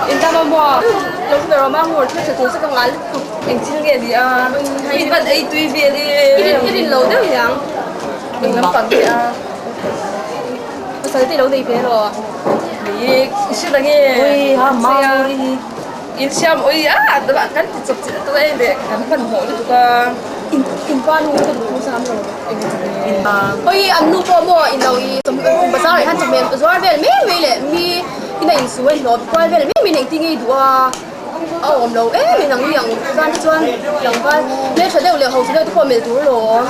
Inta mo lúc đó mà ngồi thì tôi sẽ công an anh xin nghe gì à hay vẫn ấy tùy việc đi lâu đấy nhỉ đừng làm phận gì à sao thì lâu đi về rồi đi xin là nghe ôi ha mà in xem ôi à các bạn cắn chụp tôi em để cắn phần hổ được in quan luôn không sao rồi ôi anh nu pro mo in đâu tụi bây giờ hắn tụi mình rồi về mấy lệ mi cái này số anh nói qua về mấy mình tiếng gì đùa ông lâu ấy mình nắng miệng gan cho ăn lòng gan nên phải đều liệu hậu sẽ tôi mình túi rồi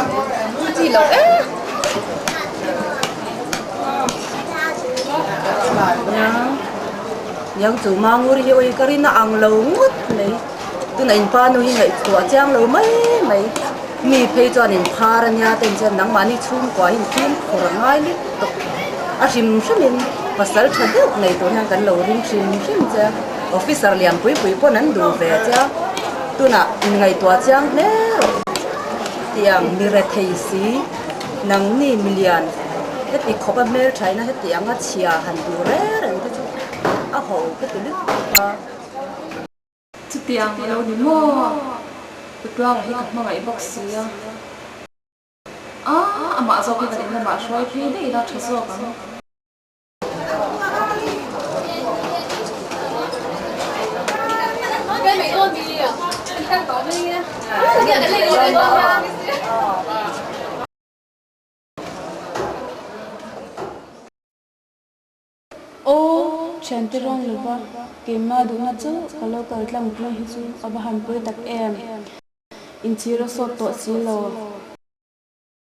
gì lâu ấy yang chủ mang ngồi hiệu cái này ăn lâu ngất này tôi này pha nuôi này của trang lâu mấy mấy mi phải cho nên pha ra nhà tên chân nắng mani chung quá hình phim khổ ngay đi à sim mình pasal chaduk này tôi đang cần lâu rim sim cha officer liam pui pun nan du về cha tu na ngày tua chang nè tiang mire thei si nang ni million hết bị khó bơm mail trái na hết tiang á chia hành du re rồi cái chỗ à hồ cái từ đức chút tiang lâu đi mua tôi đoán là hết các mọi box gì à mà sau khi cái này mà xoay khi đấy đã thật sự cả cái mấy con gì à đang có đi á cái này cái này ô chén tê rong lửa ba kiếm mà đúng là chứ kalau cởi làm một lần hết chứ ở bên bơi tắc em in chi rồi sốt tọt xí lò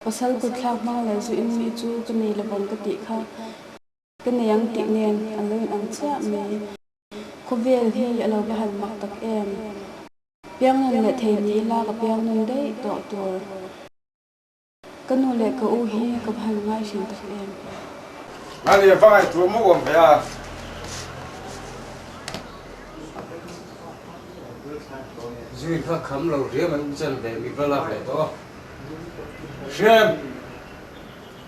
pasal kut khak mang lại rồi in mi chu cái này là bằng cái tị khác cái này ăn tị nền ăn lên ăn chả mì có về thì ở đâu bên mặc tắc em biang nên là thầy nhí la cái biang nên đấy tọt tọt cái nô lệ cái u hi cái bên ngay xin tắc em anh đi vào cái chỗ mua quần à duy khắc khăm lâu riêng mình chân về bị vỡ lại đó xem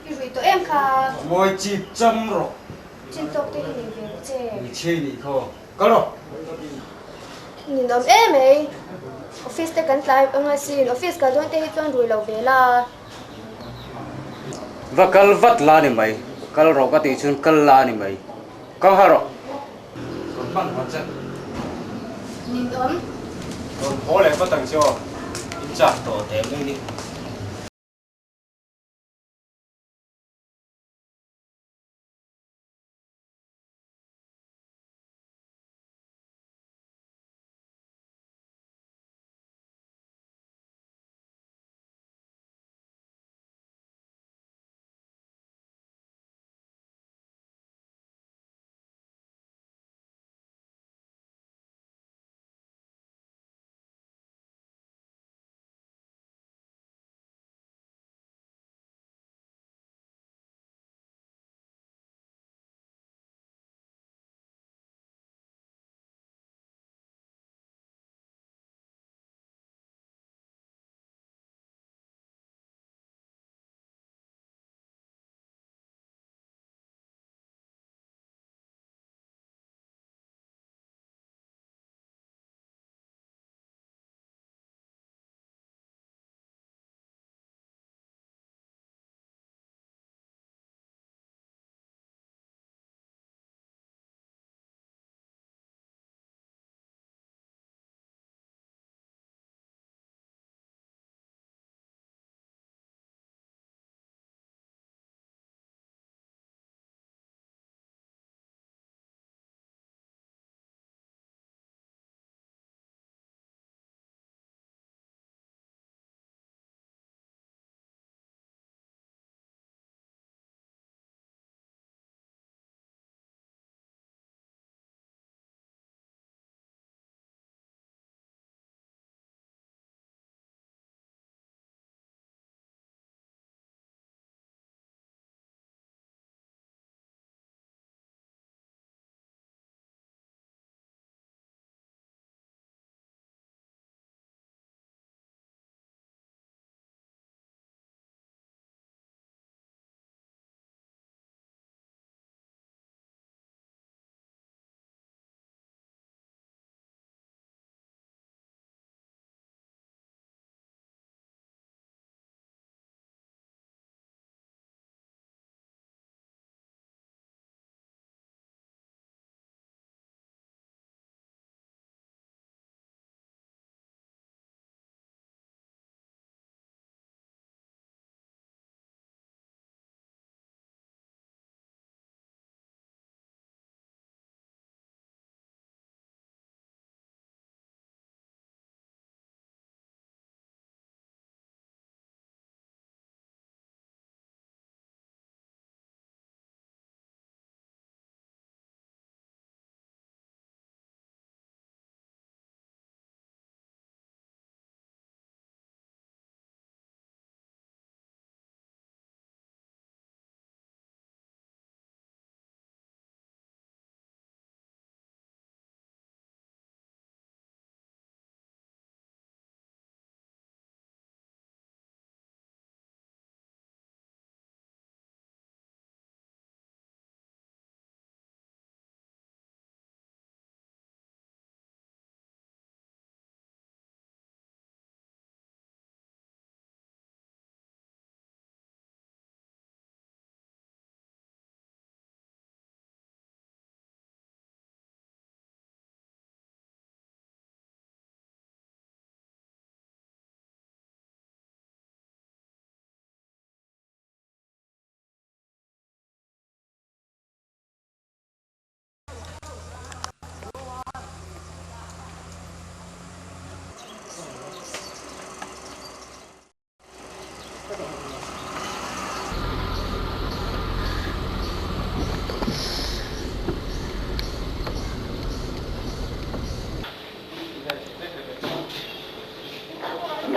cái gì tụi em khá mỗi chỉ chăm rồi trên tóc thì hình về chế bị chê đi khó có đâu nhìn ông em ấy office te kan tlai anga sin office ka don te hi chuan rui lo vela và kal vắt la ni mày kal ro ka ti chun kal la ni mày có hả rồi còn bằng hoàn chân nhìn ông còn có lẽ bắt tầng cho in chặt tổ tém đi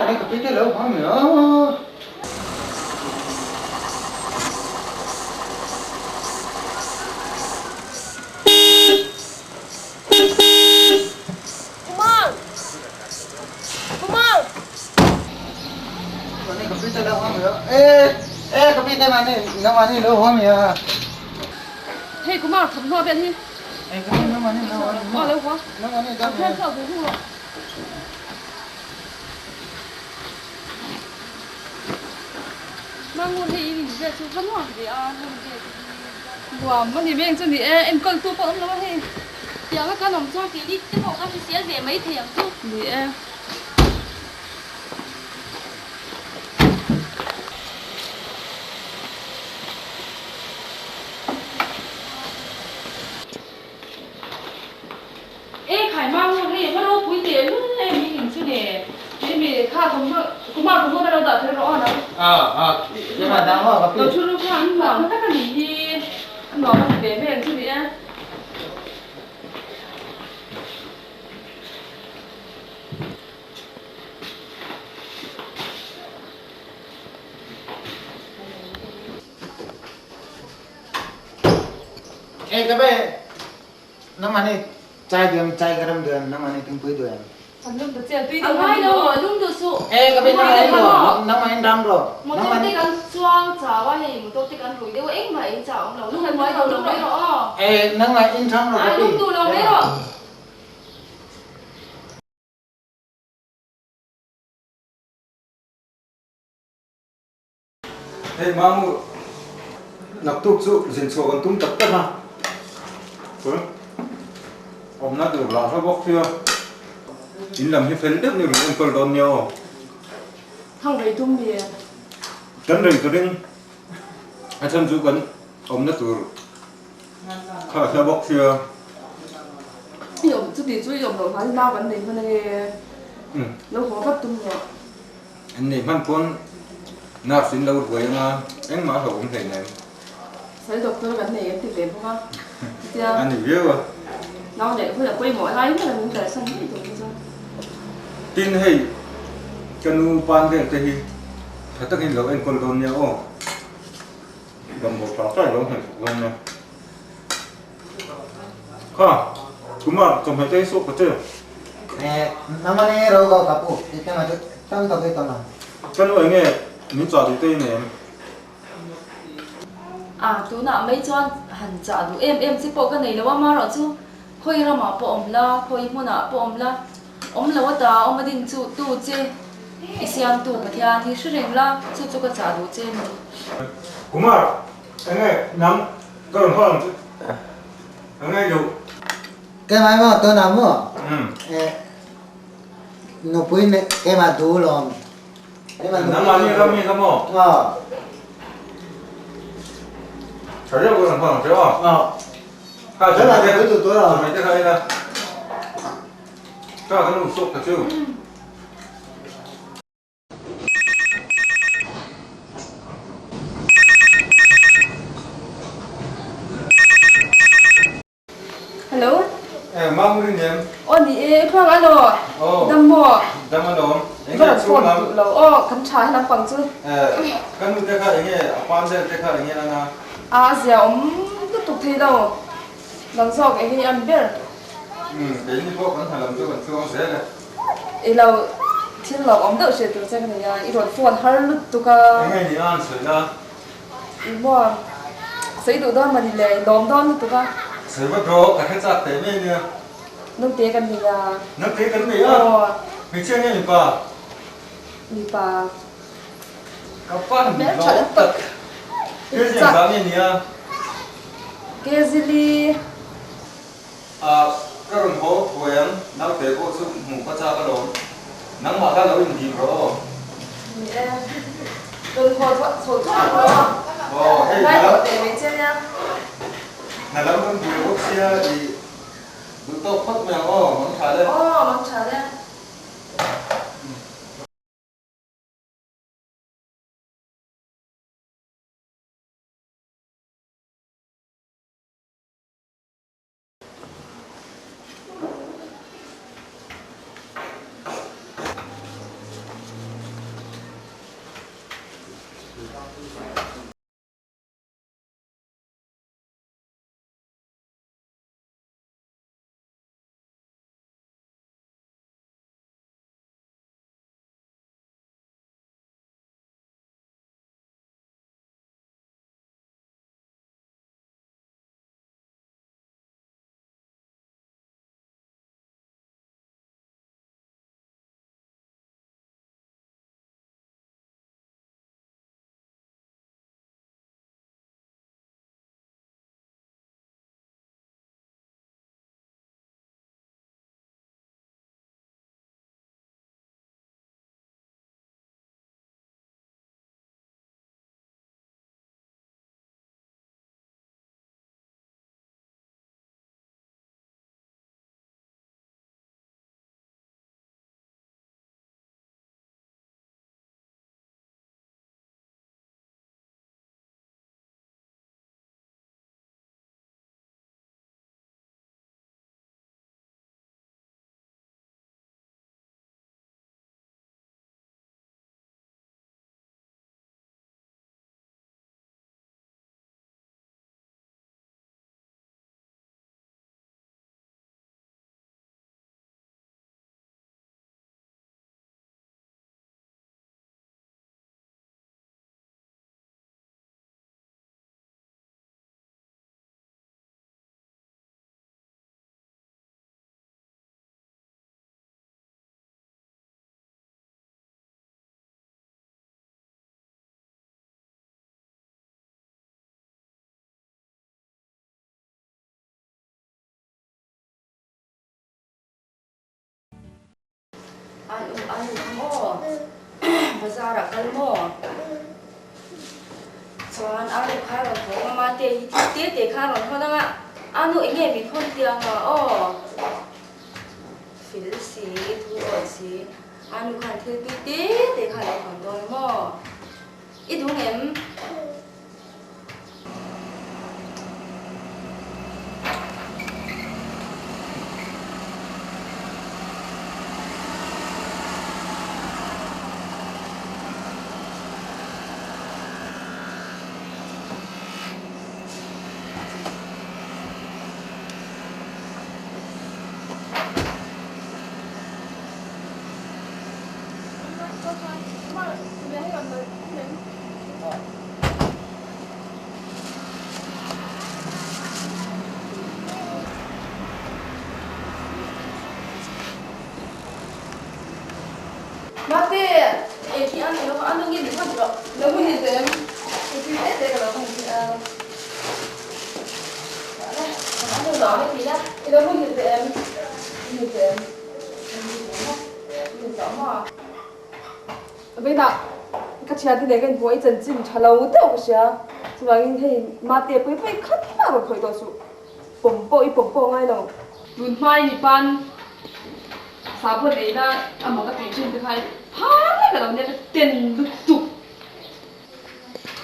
Anh có biết cái lỗ hổng nữa. Kumang! Kumang! Anh có biết cái lỗ hổng nữa. Ê, có biết cái mà này, nó mà này lỗ hổng nữa. Hey, Kumang, thầm hoa bên đi. Ê, có biết nó mà này lỗ hổng nữa. Lâu quá. Nó mà này đâu. Thêm sợ cũng không. Mang nguồn thì về chú vẫn hoảng thì wow, mà thì bên chân thì em cần tu bổ lắm hết. Giờ các con làm cho thì đi tiếp học các chị sẽ về mấy thèm chứ. Thì em Ê Khải mang luôn đi, bắt đầu quý tiền luôn em đi hình chứ nè. Thế mình khá thống mơ, cũng mang thống mơ bắt đầu đợi thấy rõ nào. Nhưng mà đang hỏi có đầu biết. chút lúc ăn mà không cái gì đi. Ăn nó mà về bên chứ đi em. Ê, cái bé. Nó mà này chai cái đâm đường, nó mà này từng cuối đường. Ăn lương được tiền tuy À ngay đâu rồi, lúc được sụ. Ê, cái bé nó này rồi, nó mà anh đâm rồi. Một Nó tô mà tích ăn choang chả qua thì một tô tích ăn rủi đều ếch mà anh chả ông nào lúc mới đầu lúc đấy rõ. Ê, nó mà anh đâm rồi. Ai lúc tù đâu đấy rồi. Hey, mamu nak tuk su zin so kan tum tak tak ha. Om na được là nó bốc chưa? In làm hi fel đếp ni ru kol don nhau. Thằng đấy tung bia. Kan rei kading. A chan ju kan om na tur. Kha sa bốc chưa? Dùng chút thì chú dùng đồ hóa bao vấn đề bên này lâu khó gấp tung nhở. Anh này man con nạp xin đâu với anh mà không thể này. Sẽ đọc tôi vấn đề em tìm đến không? Anh này biết rồi. Nó để không là quay mỗi lái là muốn để xong hết rồi sao? Tin hay canu pan cái thì thật tất nhiên là anh con don nhau. Đồng một sáu cái luôn hả? Luôn nè. Kha, cũng mà trong hai tay số có chứ? Ê, nó mà này rồi có cặp ủ. Cái mà trong tao cái tao nào. Canu anh nghe mình trả thì tay này. À, tú nạ mấy cho hẳn trả đủ em sẽ bộ cái này là mà rồi chứ. Khôi ra mà bộ ông la, khôi mua nạ bộ ông la. Ông là ta, ông mà định chú tu chê. Isiam tu mà thia thì sự rình la, chú cái trả đủ chê mà. Cũng mà anh nghe nắm cái đồng hồ chứ. Anh nghe đủ. Cái máy mà tôi nằm mà. Ừ. Nó quý này cái mà đủ rồi. Nắm ăn như không như không mò. Trời ơi, cái đồng hồ chứ không? Rất là cái tụi tôi rồi. Mày thấy hay nè. Cho cái nụ sụp thật chứ. Hello. Mang đi niệm. Ôn đi khoang ăn rồi. Đâm mò. Đâm ăn đồ. Anh Rất là nghe xuống lắm. phồn lâu. Cắn trái hay làm bằng chứ? Cái nụ cái khác anh nghe, quan đây cái khác anh nghe là À, giờ ông tiếp tục thi đâu. Lần sau cái gì ăn biết. cái như bộ vẫn phải làm cho còn chưa dễ này. Ý là thiên lộc ông đợi sẽ từ xem này nha. Ý rồi phồn hơn lúc tụi ca. Anh nghe đi ăn sữa ra. Ý bò. Xây tụi đó mà đi lệ đóm đó lúc tụi ca. Sữa bắt rô, cả khách sạn tế mê nha. Nông tế cần gì nha. Nó thế cái gì á? Mình chưa nghe mình bà. Đi bà. Các bạn Bé trả đất tực. cái gì dám nhìn nha. Cái gì đi. Các đồng hồ của em nấu tế bộ sức mù phát ra cái đồ. Nắng mà các nấu hình gì rồi. Đừng hồi thoát rồi. Hey, Đây lắm. có để mấy trên nha. Là lắm con vừa bốc xe thì bữa tao phát mèo món trà đây. Món trà đây. Ayu mo. Bazar akal mo. Chuan alu khai ron tho ma te kha ron tho na anu enge mi phon tiang ma o. Fil si thu oi si anu khan thil te kha ron thon doi mo. I dung em Mate, ki anu ngi di pablo. Lagu ni dem. Ki te kalau kan ki anu lo ni la. Lagu ni dem. Ni dem. Ni sama. Bây giờ các chị thì 내가 뭐 이전쯤 잘 나오다 오시야. 지금 이 마트에 뿌이 컷하고 거의 도수. bombo ngay đâu. Luôn mai ni pan. Sabu đấy là một cái pension được hay. Hả cái đó nên tiền được tục.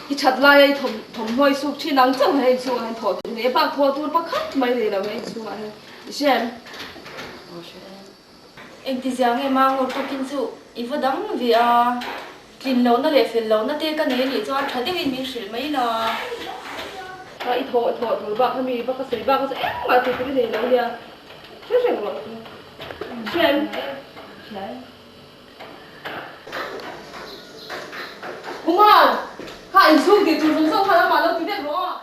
Cái chặt lại thầm hơi sụp chi nắng chẳng hay sụp hay thọ nếu bác thọ tôi bác khát mấy đấy là mấy sụp hay. Xem. Anh thì giờ ngày mang một kinh su, ý vừa đóng vì kinh lâu nó để phiền lâu nó tiêu cái này thì cho thấy cái mình xử mấy là Cái thọ bác hay bác cái bác cái mà thì cái này là gì? Thế rồi. Xem. 엄마! 가 이쪽에 조선성 하나 말로 두개 들어.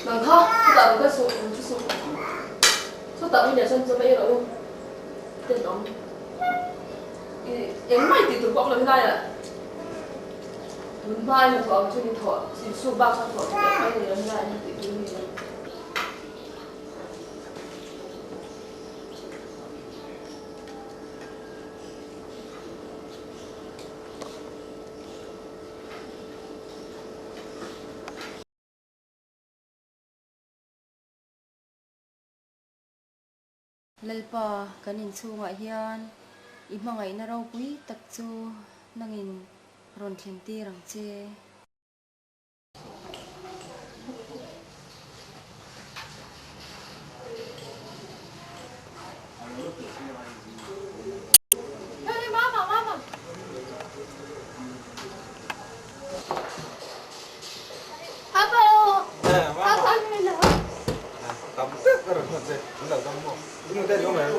난 가. 그다음 그 소. 소다 우리 예선 좀 해요. 됐어. 이 양말 뒤도 꽉 넣어놔야. 눈바이 뭐 저기 더 수박 더 빨리 연락이 되는 lalpa kanin chu nga hian I mangai na ro pui tak chu nangin ron thim ti rang che dậy cũng đầu tâm mua cũng tên không mày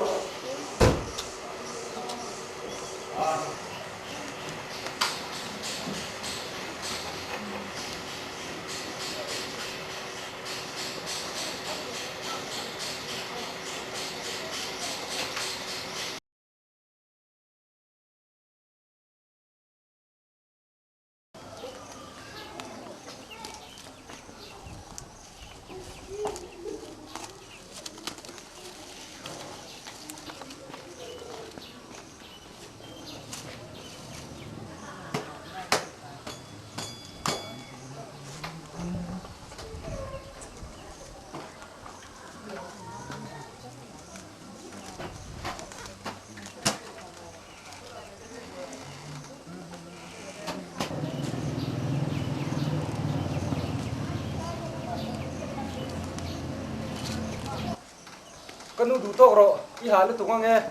con nuôi đủ to rồi đi hái lên tụng nghe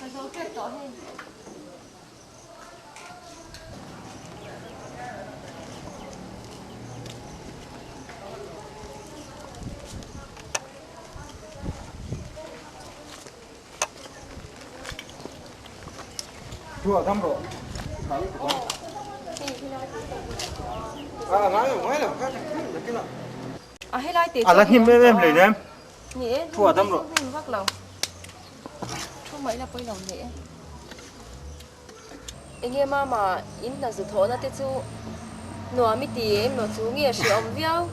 Phải dấu kết rõ hơn. chùa thăm rồi à ngay là cái nào hay lại tí à là nhím em lấy em nhỉ chùa thăm rồi hình vắt lòng không mấy là quay lòng nhỉ anh em mà in là dự thổ na tết chú nọ mi tí em nọ chú nghe sự ông viao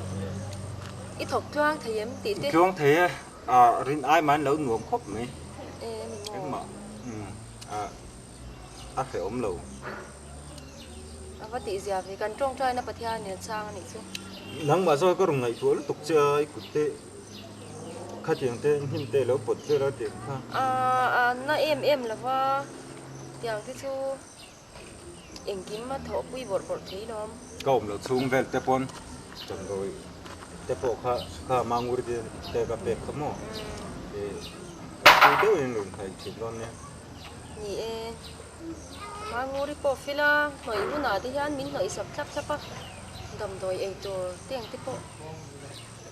ít thọc thoang thấy em tí tết chuông thế à rin ai mà nấu nuông khóc mày em em mà à phải ốm lầu và tí gì vì cần trông trai nó bật theo nền sang này chứ nắng mà rồi có rồng ngày chúa tục chơi cụt tê khát tiền tê hiểm tê lỡ bột tê lỡ tiền ha nó em là va tiếng tí chú em kiếm mà thọ quy bột thấy nó cậu là xuống về tê pon chẳng rồi tê bộ khá mang ngồi đi tê cà phê không mò thì tê yên luôn hay chỉ luôn nha nhỉ mà ngồi đi bộ phi la nói bữa nào thì anh mình nói sắp á đầm đồi ấyตัวtiếng tí bộ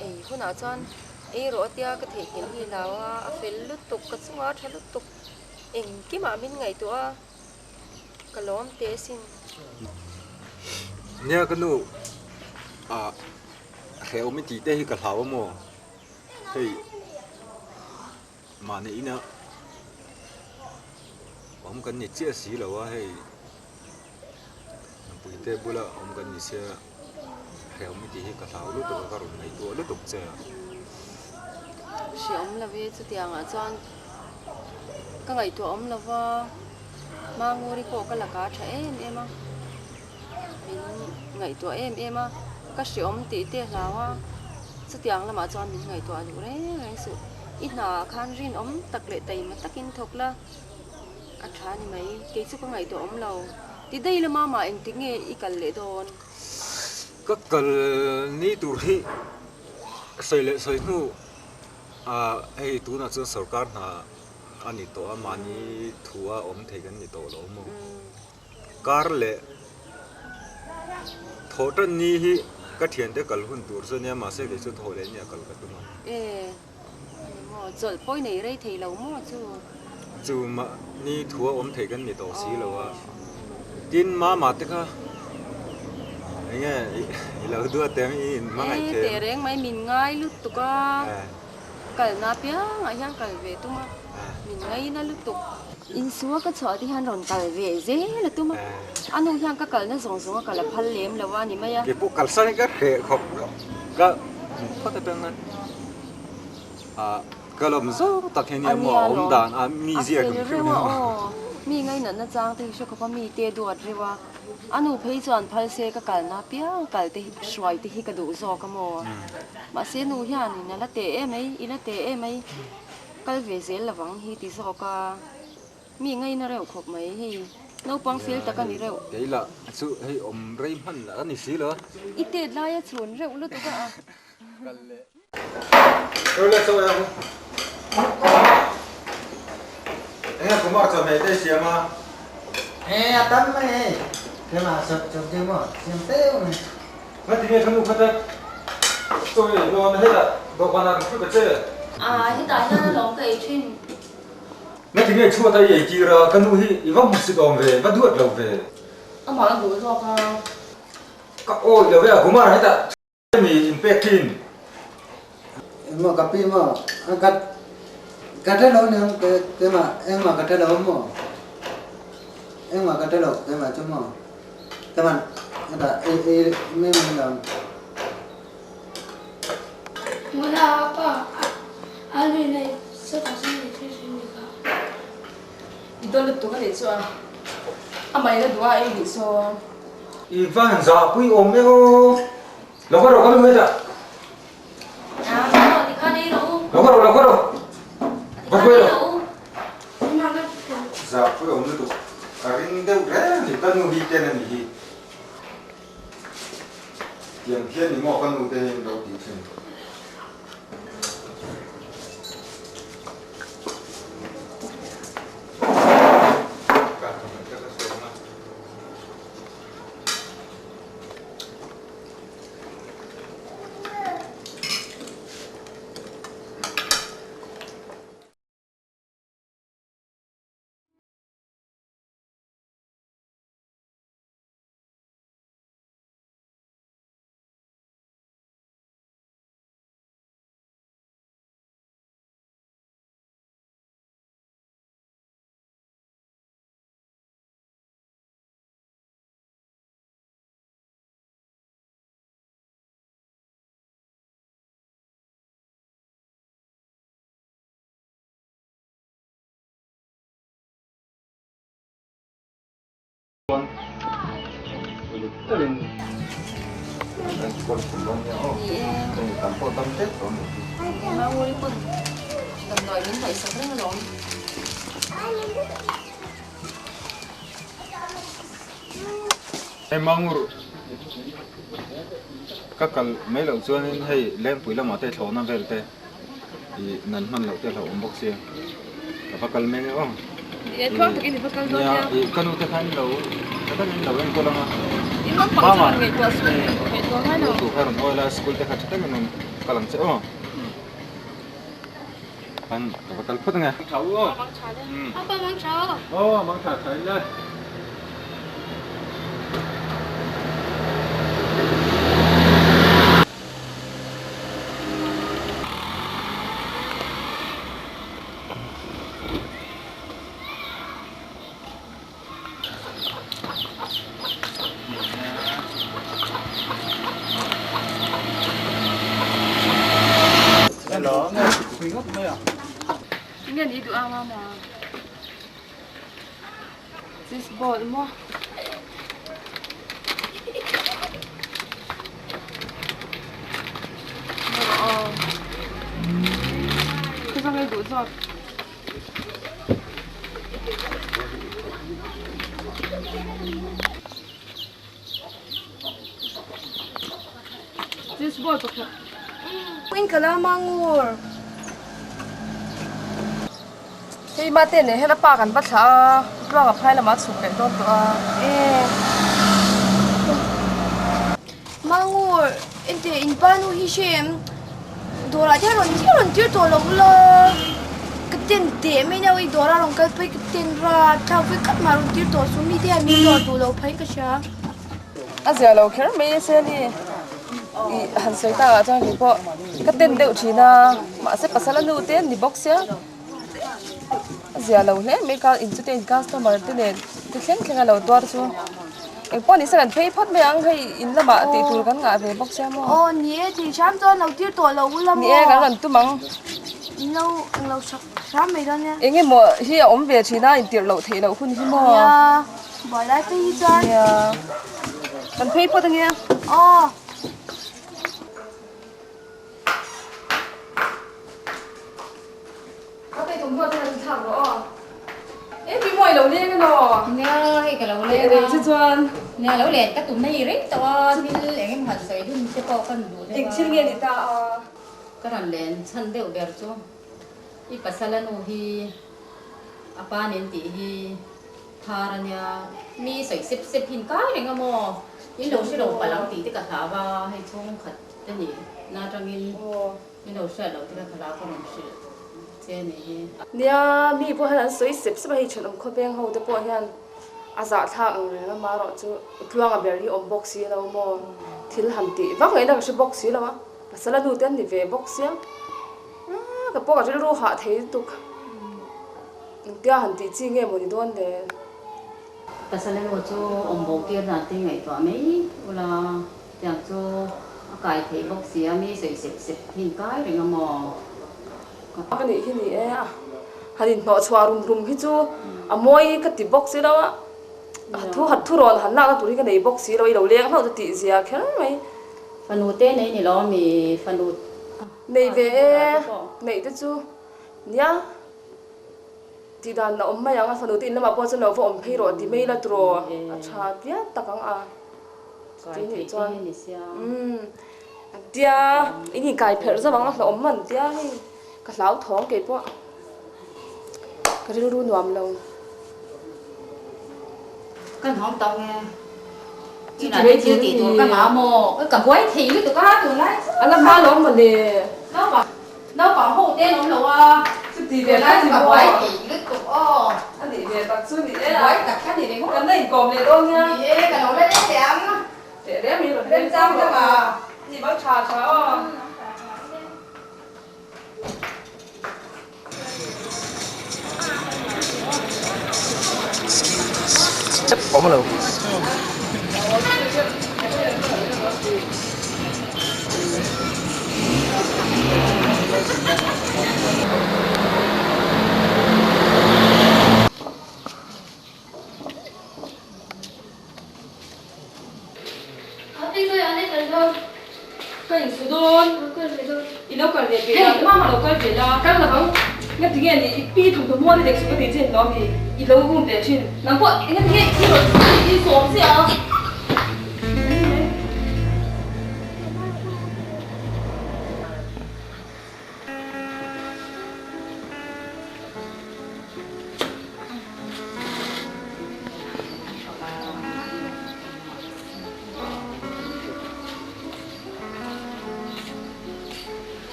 ấy bữa nào cho anh ấy rồi tia cái thể hiện gì là phải lướt tục cái số hóa thay lướt tục em cái mà mình ngàyตัวcái lom té xin nha cái nụ khéo mới chỉ tê hi cả thảo mò thì mà nãy nữa ông cần nhị chia sẻ là hay bùi tê bùi là ông cần nhị chia khéo mới chỉ hi cả thảo lúc tục cả rồi này tua lúc tục chơi si ông là vì chút tiếng à cho cái ngày tuổi ông là vào mà ngồi đi bộ cái là cá trẻ em á mình ngày tuổi em á cái si ông tí tê nào á chút tiếng là mà cho mình ngày tuổi rồi đấy là sự ít nào khan riêng ông tắc lệ tay mà tắc in thuộc là anh thà như mấy cái chút cái ngày tuổi ông lâu thì đây là mà anh tính nghe ít cần lệ đồn các cần ní tụi hi xây lệ xây nu hay tụi nó chưa sở cát na anh đi tổ mà ní thua ông thấy cái ní tổ lỗ mà car lệ thổ trần ní hi cái thiền để cần hun tụi rồi nha mà sẽ để cho thổ lệ nha cần cái tụi nó mà rồi bôi này đây thì lâu mà chứ mà ní thua ông thấy cái ní tổ xí lâu tin mà tức ha nghe lâu đua tiếng in mà ngày thế để đấy mấy mình ngay lúc tụi con cái na pia ngay hàng cái về tụi mà mình ngay na lúc tụi in xuống cái chỗ thì hàng ròn cái về dễ là tụi mà anh nuôi hàng cái nó rong rong cái là phật liệm làว่านี่มั้ย cái bộ cắt sang cái hệ học cái có thể tiếng anh cái làm sao tất nhiên là mà ông đàn mi gì cũng không hiểu mi ngay nè nó trang thì sẽ có mi tê đuột rồiว่าanh nuôi phải chọn phật xe cái na pia cái thì xoay thì cái đủ giò cái mò mà xe nuôi hàng này là tê em ấy in là tê em ấy cái về dễ là vắng hi thì giò cái mi ngay nó rêu khóc mấy hi nấu băng phil ta cái này rêu cái là sự hay ông rây hẳn là anh xí nữa ít tê lại chuồn rêu luôn tụi cái rồi là sao em em cũng bảo cho mày đây xem mà tắm mày cái mà sập sập chứ mà xem tê mà mà thì nghe không được hết tôi lo hết rồi đâu còn là cái chế hiện tại nó lỏng cái trên nó thì nghe chua tay vậy kia ra cái nuôi hi vong một sự đòn về bắt đuổi đầu về ông bảo là đuổi rồi các ôi giờ bây giờ cũng mà hết ta mình Pekin mà cà phê mà cà trái lâu nữa cái mà em mà cà trái lâu mà em mà cà trái lâu cái mà chúng mà cái mà ada mấy làm Mula apa? Alwi này sẽ có gì thế gì cả? Ito luto ka dito ah. Amay na dua ay dito. Ivan za quy ôm ấy ô lâu quá rồi có mấy giờ rồi thì con đi đâu lâu quá rồi có quê rồi Mana kan? za quy ôm nữa à riêng đâu đấy thì tân nuôi tên này thì tiền thiên thì ngọ con nuôi tên đâu thì xin con cùng nhau thì tầm cô tâm tết rồi mà mua đi quân tầm rồi đến phải sống rất là rồi em mong các cái mấy lần xưa nên hay lên tuổi là mà tết thổ năm về tết thì nắn man lâu tết là ôm bốc xe và cái mấy nữa không Iya, tuan tu ini bakal donya. ya kan udah kan lâu kan lâu em cô lama Imam pangcuan ngai tua su. Ngai tua hai no. tu kan oh lah sekolah dekat kita kan kalang se oh kan bakal put nggak tahu oh Apa mang chao? oh mang thả thấy lên đó quý gốc đây à Ini ni doa mama. This ball mo. Oh. Cứ sao ngay đủ rồi. This ball pakai. Queen kala mangur. Hey, mate ne hela pa kan patha. Ra ga phai la ma chu ke don to a. Mangur, inte in panu hi shem. Dora jaron tir to lo lo. Kapten te me na wi dora long ka pai kapten ra thau wi kat maru tir to su mi te mi to lo phai ka sha. Azia lo kher me se ni. I han sai ta cha ki po. Ka ten deu thina ma se pasala nu ten ni box ya. Azia lo le me ka in ten customer te ne ti khleng khleng lo twar chu. Ek pon ni sa kan phei phat me ang hai in la ma ti tur kan nga ve box ya mo. Oh, nie thì sam cho lo tir to lo la mo. Ni e kan tu mang. Lo sam me da ne. Enge mo hi om ve thina in tir lo thei lo hun hi mo. Ya. Boy lai te hi chan. Ya. Kan phei phat nge. Oh. Ê, bị mồi lẩu lên cái nọ. Nè cái lẩu Lệ lên đấy chứ chuan. nè lẩu lên cái tụi này rít to thì em hạt sấy thì sẽ có phần đủ Ịch xin nghe đi ta. cái lần lên chân đều bẹt cho ít pasal nu hi apa nên thì hi tharanya mi sấy xếp xếp hin cái này ngamo in đâu sẽ đâu phải lắm tí cả thả vào hay chung khát cái gì na trong in đâu sẽ đâu tí cả thả vào không sự trên này nia mi po han soi sep sep hi chon kho beng ho te po hian aza tha ang le ma ro chu tluang a ber hi om box hi lo mo thil han ti wa ngai na se box hi lo wa pasala nu ten ni ve box ya ka po ka ru ha thei tu tia han ti chi nge mo ni don de pasal lo cho om bông kia là tiếng ngày tỏa mấy là chẳng cho cái thấy bốc xía mi sợi sệt hình cái rồi ngầm cái này hi ni e hanin no chwa rum hi chu a moi ka ti box hi lo hạt thu ron han na tu ri ka nei box hi lo i lo leng ho ti zia kher mai phần nụ tên này lo mi phần nụ nei ve nei te chu nia ti dan na omma yang fa no tin na ma po chen lo fo om phei ro ti mei la tro a cha tia takang a cái thấy cái này xia tia ini kai pher za wang la om man tia hi ka lau thong ke po ka ru nuam lo cái hông tao nghe chỉ là chưa tỷ tuổi cái má mồ cái cả quái thì cái tụi cá tụi lái ala ma lo ma le nó bảo hộ tên ông đâu à chu ti ve la ti cả mo quái thì cái tụi anh đi về tập xuân đi đấy quái là cả cái gì đấy cái này còn này đâu nha gì cái nó lên đẹp để đấy mình phải đem sang cho mà gì bác trà trà có một lần cái hình số đôn nó còn để cái là mà nó còn để là các là không nghe tiếng nghe thì pi thủ mua thì để số cái tiền đó thì ít lâu cũng để trên nắm vợ nghe tiếng nghe đi rồi đi xuống gì à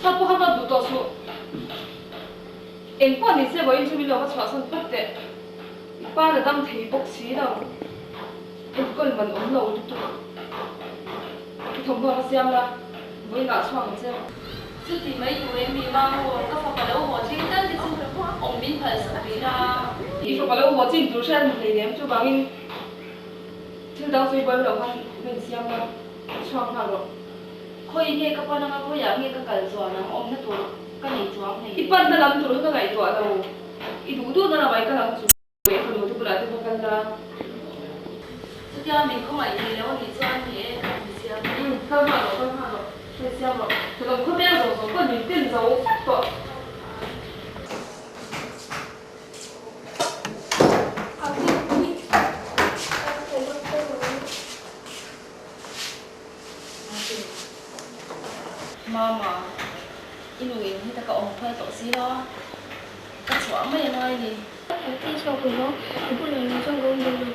사포 하나 묻어서 앵빠는 이제 뭐 인터뷰를 하고 자선 뺐대 이빠는 남 대복시라 그걸만 올라오지 또 정말 하시야라 뭐인가 처음이지 自己没以为迷茫，我告诉了我这个的就是我明白什么啦。 이거 말로 뭐 지금 도시한 내년 좀 방인 들다서 이번로 한 시야라 처음하고 可以nghe các con nó có dạng nghe các cái rồi nó ôm nó tuổi cái này chúa này. 이빨 나 남도 그런 거 아니고 아도 이 누구도 나 마이크 나고 왜 그런 것도 그래 도 간다. thực ra mình không phải gì đâu thì cho anh thì em xem. không hẳn rồi thôi xem rồi thì còn không biết rồi còn mình tiền giấu rồi Mama, inuwi mo kita ka ongkay to sila. Kaswa mo yan ay ni. Cái sau của nó cũng có lần trong gồm được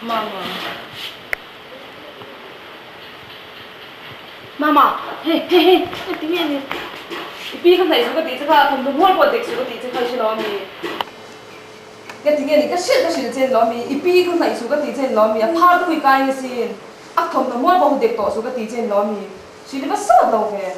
Mama. 마마, 헤헤헤, 뒤에는 삐가 다 있어, 그 뒤에가 좀 more 거 덱스, 그 뒤에가 싫어하니. cái tiếng này cái shit trên nó mi ipi cái này số cái tiếng trên nó mi phá cái cái cái xin ác thông nó mua bao nhiêu tổ số cái tiếng trên nó mi chỉ là sao đâu vậy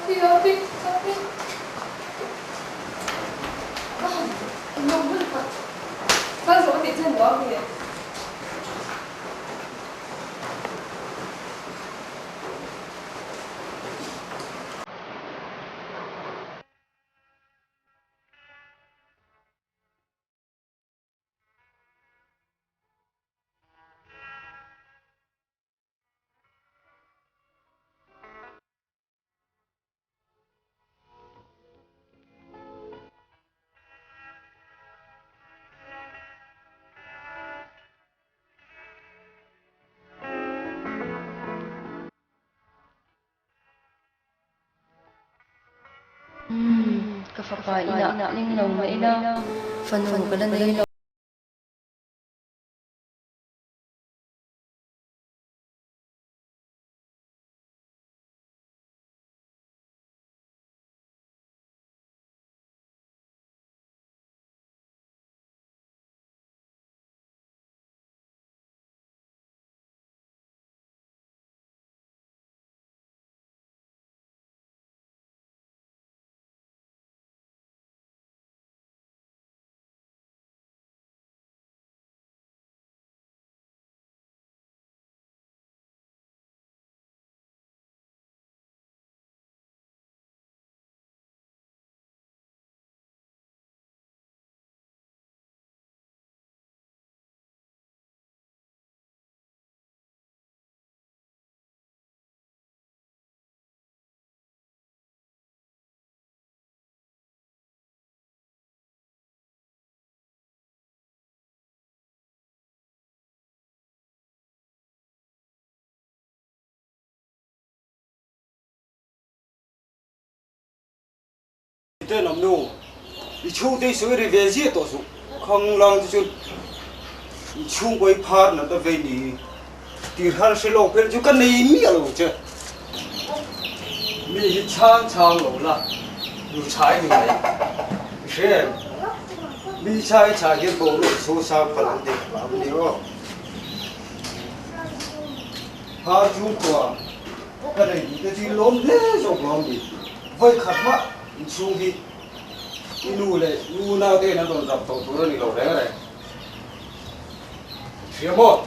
Copy. Nó rất là cái số tiếng trên nó mi Kapapa ina ning nong mai na phần cái lần này Thế làm nô, đi chung tay suy đi về giết tổ số, không làm thì chút chung quay phạt nó ta về đi, thì hắn sẽ lộng phải chút cái này mi rồi chứ, mi chang rồi là, đủ trái như vậy, xem, mi trái cái bộ đồ số sao phải làm được làm điều, phạt chung qua, cái này cái gì lom lẽ rồi lom đi, vậy khát má. Chung hi nu nào thế nó còn gặp tổ tôi này lâu đấy này phía một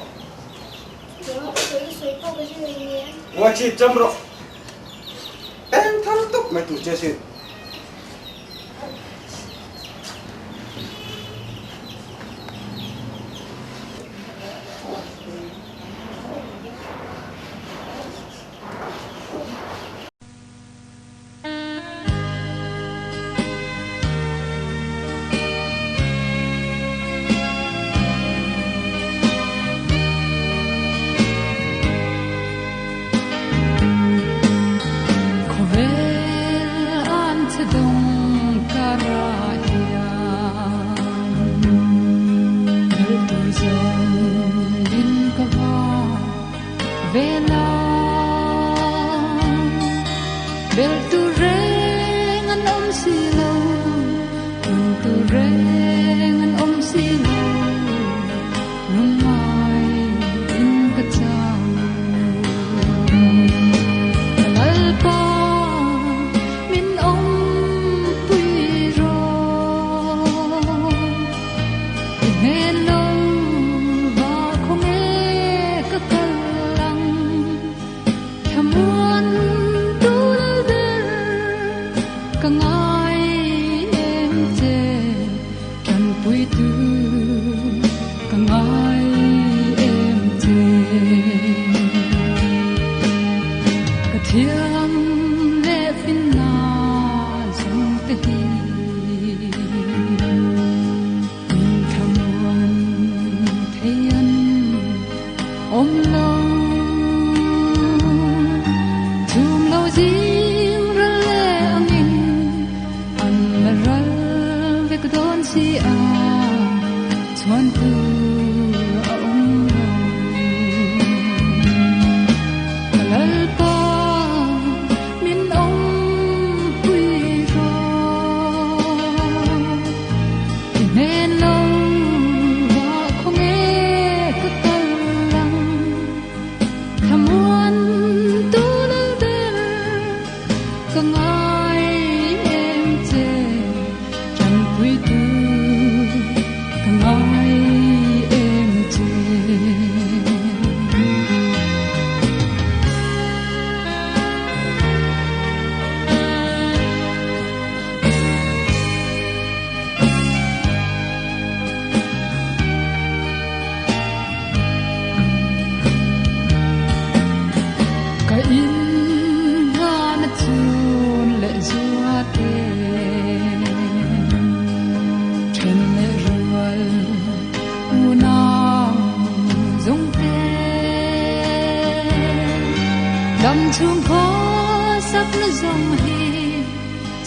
ngoài chỉ chấm rồi em thằng túc mày tụi chơi xin chung có sắc nó dòng hi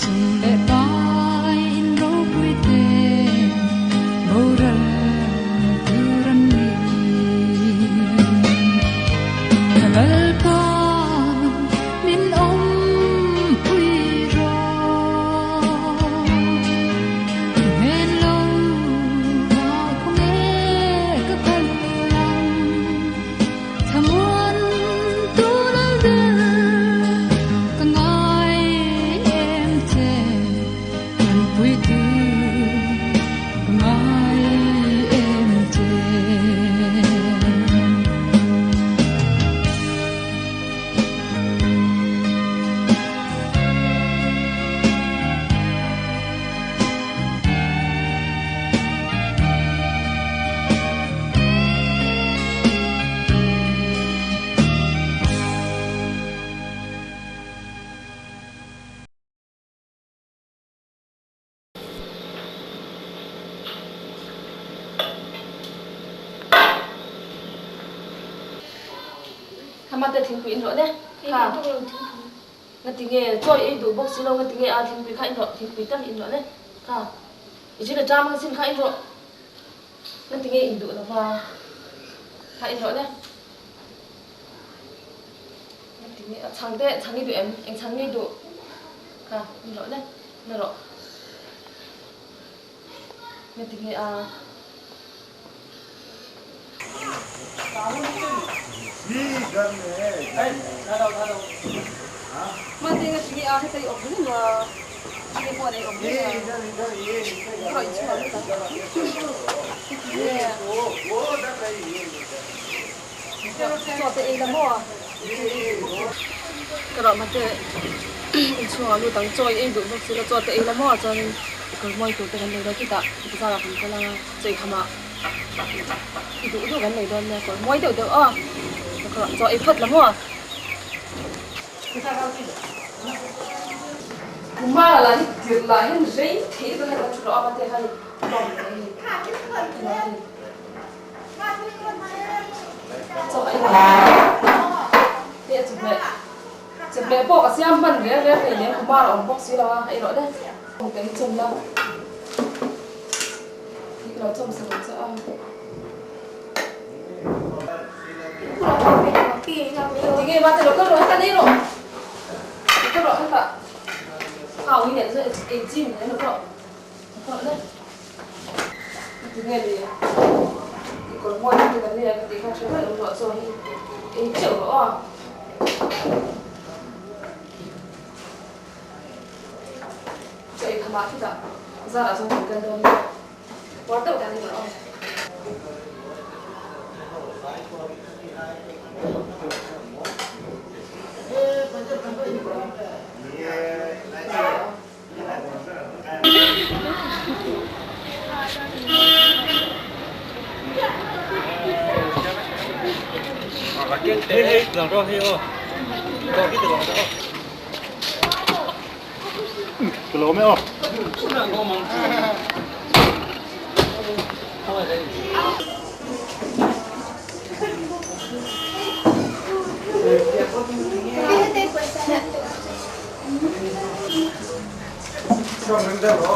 chung để bay in rô quy tê bầu ra tu ran mi halal con min quy ro men lâu vào không nghe các thân lòng tham muốn tu lâu đời cả ngày em thế cần vui tư cả ngày em thế Hama te thing pin ro de ha ngati nge choi e du box lo ngati nge a thing pin kha in ro thing pin tam in ro de ha iji da drama sin kha in ro ngati nge in du la ba kha in ro de ngati nge chang de chang ni du em eng chang ni du ha in ro de na ro ngati nge a Mà tiền cái gì à hay cái ổn định mà cái qua này ổn định à rồi chứ mà cho tiền là mua cái đó mà tiền cho luôn tăng cho em đủ bác sĩ là cho tiền là mua cho nên cái mọi thứ cái này là kita kita là không có là chơi khăm à đủ đủ cái này luôn nè còn mỗi điều được à cho em phật là mua mà là việc là những giấy thì tôi hay là chủ đó mà thế hay lòng cho anh thì chụp mẹ bỏ cái xem mình đấy đấy thì nếu mà ông bóc xí là hay rồi đấy một cái chồng là thì nó chồng sẽ thì nghe mà thì nó cứ nói cái đi rồi cái rõ hết cả hào như này rồi em chim này nó rõ đấy thì nghe gì còn mỗi cái vấn đề cái không phải nó rõ rồi em chịu rõ vậy thằng bác thì đã ra là xong một cân đơn quá tự cái gì nữa Hey, làm rõ hiểu. Có cái từ đó. Cái lỗ mấy không? Xong đứng ra đó.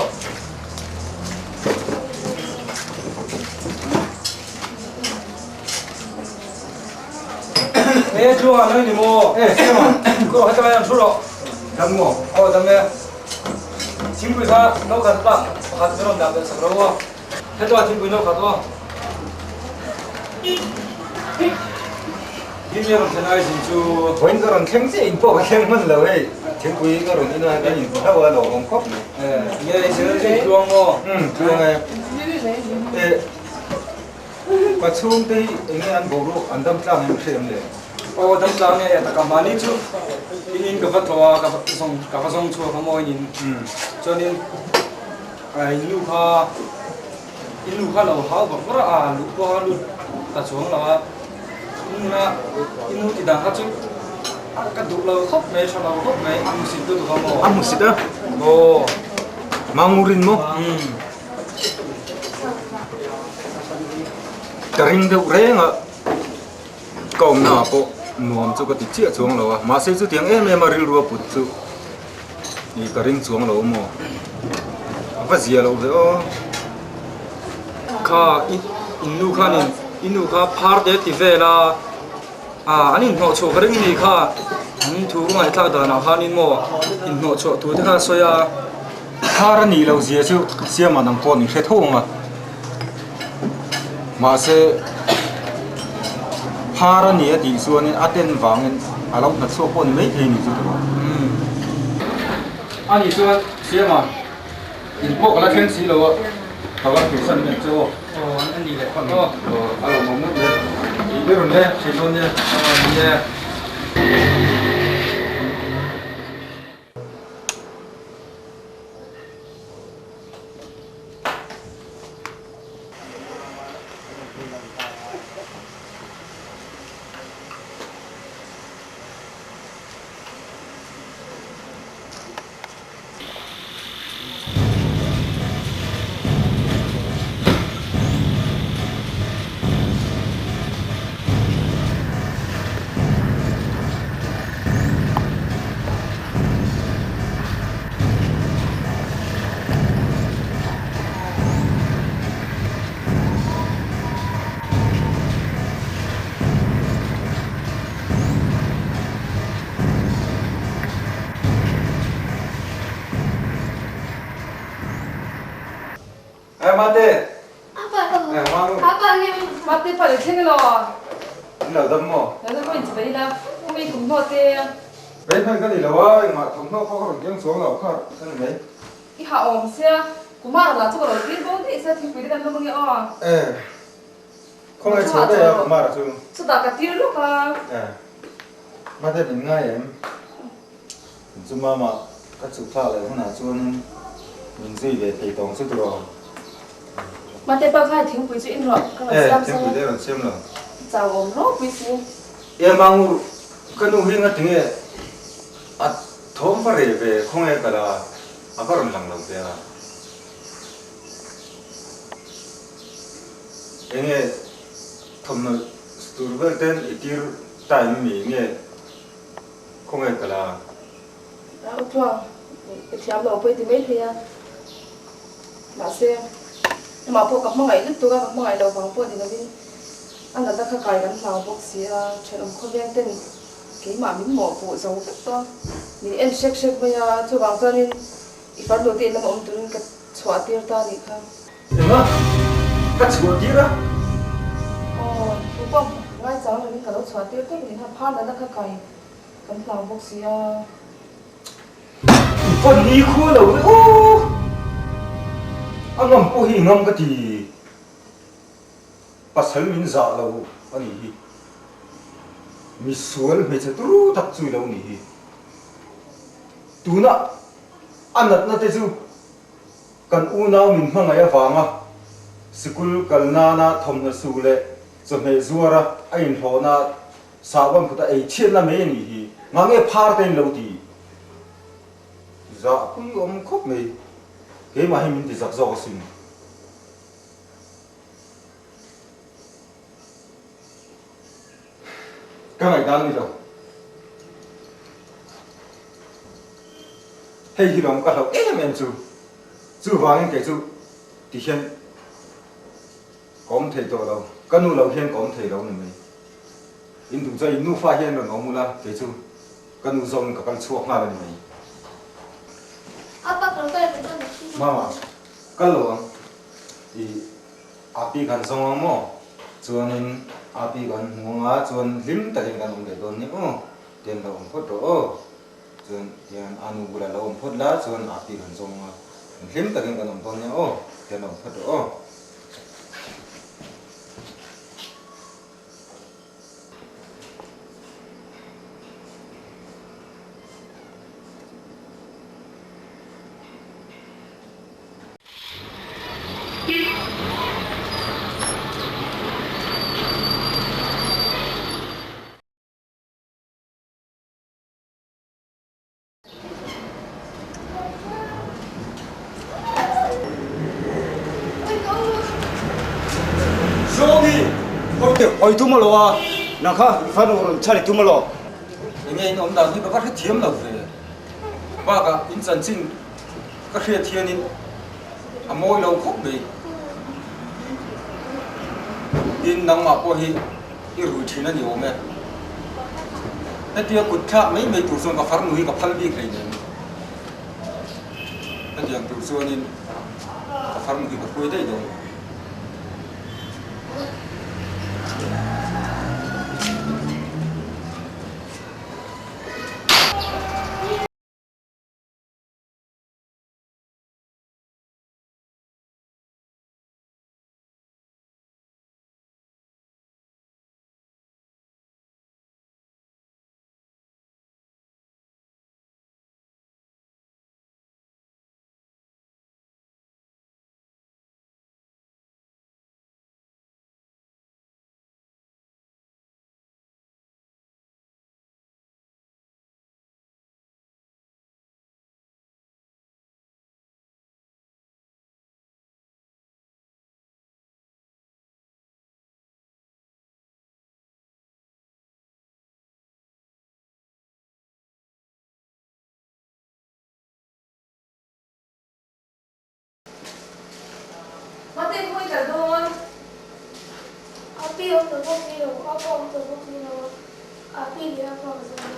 에 좋아 너희 뭐 그거 하다 말면 줄어 담고 그다음에 친구가 너 갔다 가서 그런 남자서 그러고 해도 친구 너 가도 김여름 전화해 진주 보인거는 생세 인포가 생문 러에 친구 이거는 이나 cái nhìn thao ở đầu Hồng Kông. 예 이제 좋은 거 좋아해. 예. mà chung thì anh ăn bổ ruột ăn đâm trăng em xem đấy. đâm trăng này ta cầm mani chú in cái vật thua cái vật song chua không ai nhìn cho nên in lu kha lâu hao bạc quá lu qua lu ta xuống là in lu thì đang hát chú cái đủ lâu khóc này sau lâu khóc này ăn xịt tôi không ăn một xịt đó. Ồ, mangurin mo. Karing đâu rẽ ngạ, cổng nào bộ nuam chu ka ti chia chuang lo ma se chu tiang em ril ru put chu ni ka ring chuang lo mo va zia lo ve o kha inu kha ni inu kha phar de ti ve la ani no cho ka ring ni kha an thu ngai tha da na kha ni mo in no cho tu de kha so ya khar ni lo zia chu sia ma nang pon ni khe thong ma se phar ni a ti suan in aten wang a lo na so pon mai the ni chu ani so sia ma in po la khen si lo ka wa ki san ne cho an ni le kon no a lo mo mo le i be ron ne si son ne ni mate 아빠 마루 아빠 님 맞대 빨리 챙겨. lo dam mo 나도 뭐 이제 베이라 꿈이 공부하대. ven phan ka ni lo wa ma thong no kho ro kyang chuang lo kha san nei 이 하엄스야. 고마라 저거 어디 보니 이사 팀 비리 담는 거게 어. không ai chỗ đây à mà là chung 수다 가 뒤로 가. mà thế mình ngay em chúng mà các chủ thảo lại hôm nào chung mình gì về thầy tổng sẽ được 맞대 빨리 팀 보이지 인로. 그럼 thêm 쌈 buổi đây là xem rồi 자 엄로 보이지. em mang cái nụ hình cái tiếng à thốn phải về không ai cả là à phải làm lòng thế à em nghe thầm nói tụi bên tên itir tại mình nghe không ai cả là 아 좋아. tiamlo poi ti mai thia. Mà xem mà po các mong ngày lúc tôi các mong ngày đầu vàng po thì nó đi anh là ta khai cái gắn vào bốc xí chuyện ông không biết tên cái mà mình mỏ phụ dầu rất to thì em check bây giờ cho vàng cho nên phải đầu tiên là ông tuấn cái xóa tiêu ta đi không em á cắt sủa tí đó đúng không ngay sáng là mình cả xóa tiêu thế thì thằng phan là ta khai cái gắn vào bốc xí con đi khua đầu đấy ô anh ngầm cô hi ngầm cái gì bắt sẵn mình dạ lâu anh hi mi sual mi sẽ tru thật chui lâu nỉ tu na anh nát nát chứ cần u nào mình mang ngay vàng à school cần na thom na su lệ cho mẹ zua ra anh thọ na sao vẫn phụ ta ấy chuyện na mấy nỉ ngang nghe phar tên lâu thì dạ quý ông khóc mày cái mà mình thì giặc giò xin cái này đang đi đâu hay gì đó cái đầu em chú vàng cái chú thì hiện có thấy tôi đâu cái nu lâu hiện có thấy đâu nữa mày in tụng cho in nu phát hiện rồi nó mua la cái chú cái nu zong cái chuột nào này mày 아빠 그럼 빨리 좀 Mama, kalau di api kan sama mo, cuman api kan munga, cuman lim tadi kan umde don ni dia dah umput cuman dia anu gula dah umput lah, cuman api kan sama, lim tadi kan umput ni dia dah umput Ôi tu mà lo Naka, Fano, Charlie Tumalo. Again, on that, you got a team of the Baga, Insansin, Kashia a more low cook be. In Namapohi, Iruchin and Yome. That you could tap maybe to some of farm week of Palbi Clayton. And young to so in a farm week of Quaday. Mati mo ka doon. Api ang tabok niyo, ako ang tabok niyo. Api dia ako ang tabok.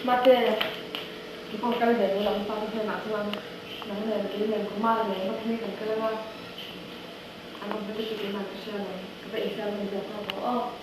Mate, ipong kami din lang pa sa natuang nang nilagay ng kumala ng matmi kan kalawa. Ano ba dito din natin siya lang. Kapag isa lang din ako. Oh.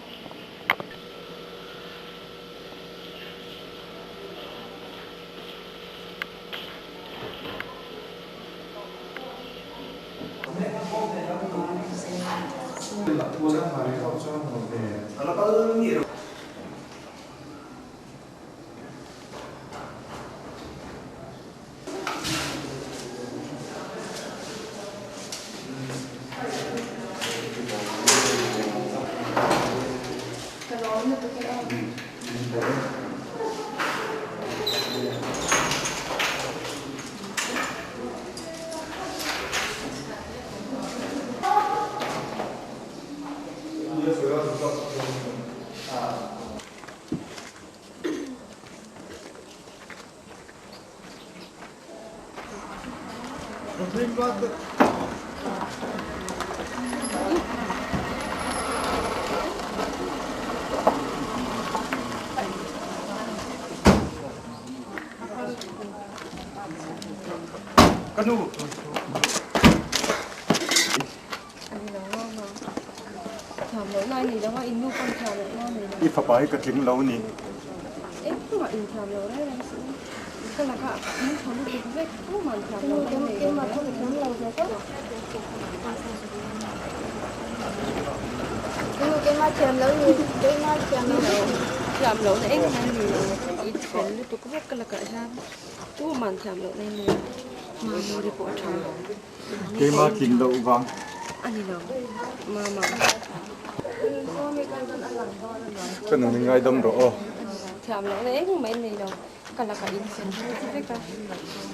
Kanu. Thảm lỗi này thì đó in nu con thảm lỗi này này. If a bike at King Loni. Em cũng mà in thảm lỗi đấy là sự. Cái là cả những thảm lỗi thì biết cũng mà thảm lỗi này. Cái mà không được thảm lỗi rồi đó. Cái mà chém lỗi gì? Cái mà chém lỗi. Thảm lỗi này em này thì ít phải lúc tôi cũng biết cái là cả ra. Chú mà thảm lỗi này này. Mà mua đi bỏ trà. Cái mà King Lo vang. Anh đi đâu? Mà. Cái nó ngay đâm rõ. Thảm lỗi này cũng mấy này đâu. Cái là cả in sen thì biết cả.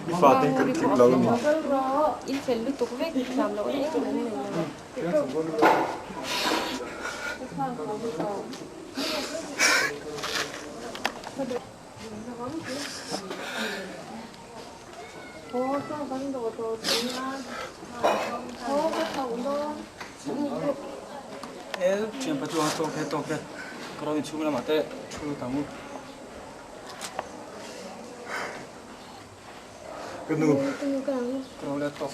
If I think King Lo. In sen lúc tôi cũng biết thảm lỗi này cũng mấy này đâu. Ồ, sao vẫn đồ đồ chính á? Ồ, cái thầu đó. 지금 바주 한 톡해. 그러면 주문을 맞대. 주 다무. 그누. 그러래 또.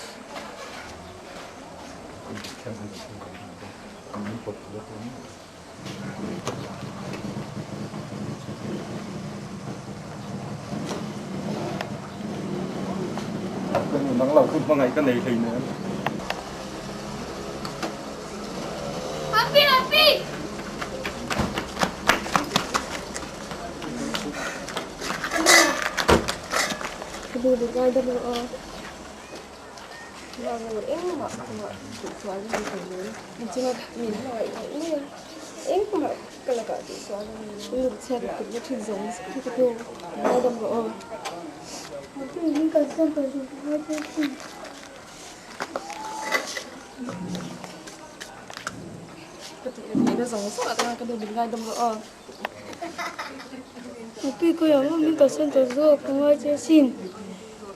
그는 낭라 금방 아이가 내일 있네. Api! Kedua dia ada berdoa. Lalu em mak soal ni kan. Cuma ni lah ini. Em mak kalau kat soal ni. Lu cari kerja tu zong seperti tu. Ada berdoa. Api ini kasih baju api. nó giống rất là cái đồ bình ngay đông rõ Tapi ko yang minta santo zo ko aja sin.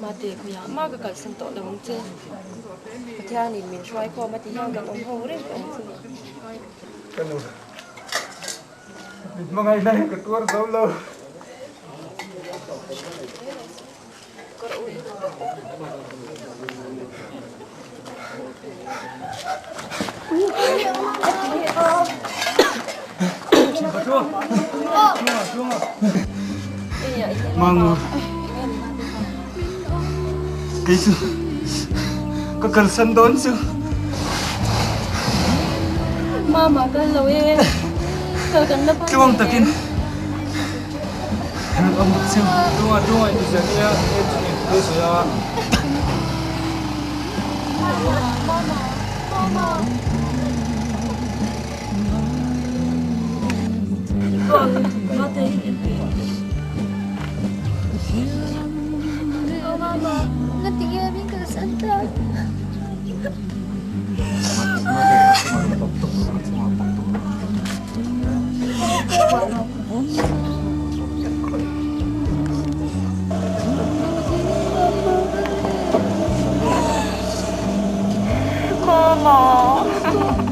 mà thì cũng nhớ mà cái sân tổ là không chơi mà theo thì mình xoay qua mà thì nhau gặp ông hầu đấy ông chơi cái nụ mà ngày nay cái tuột đâu lâu mang cái sự có cần sân đón sự Mama kan lo eh. Kau kan dapat. chuông takin ông siêu chuông đi giờ kia đi rồi Mama, nanti dia minta santai. Mama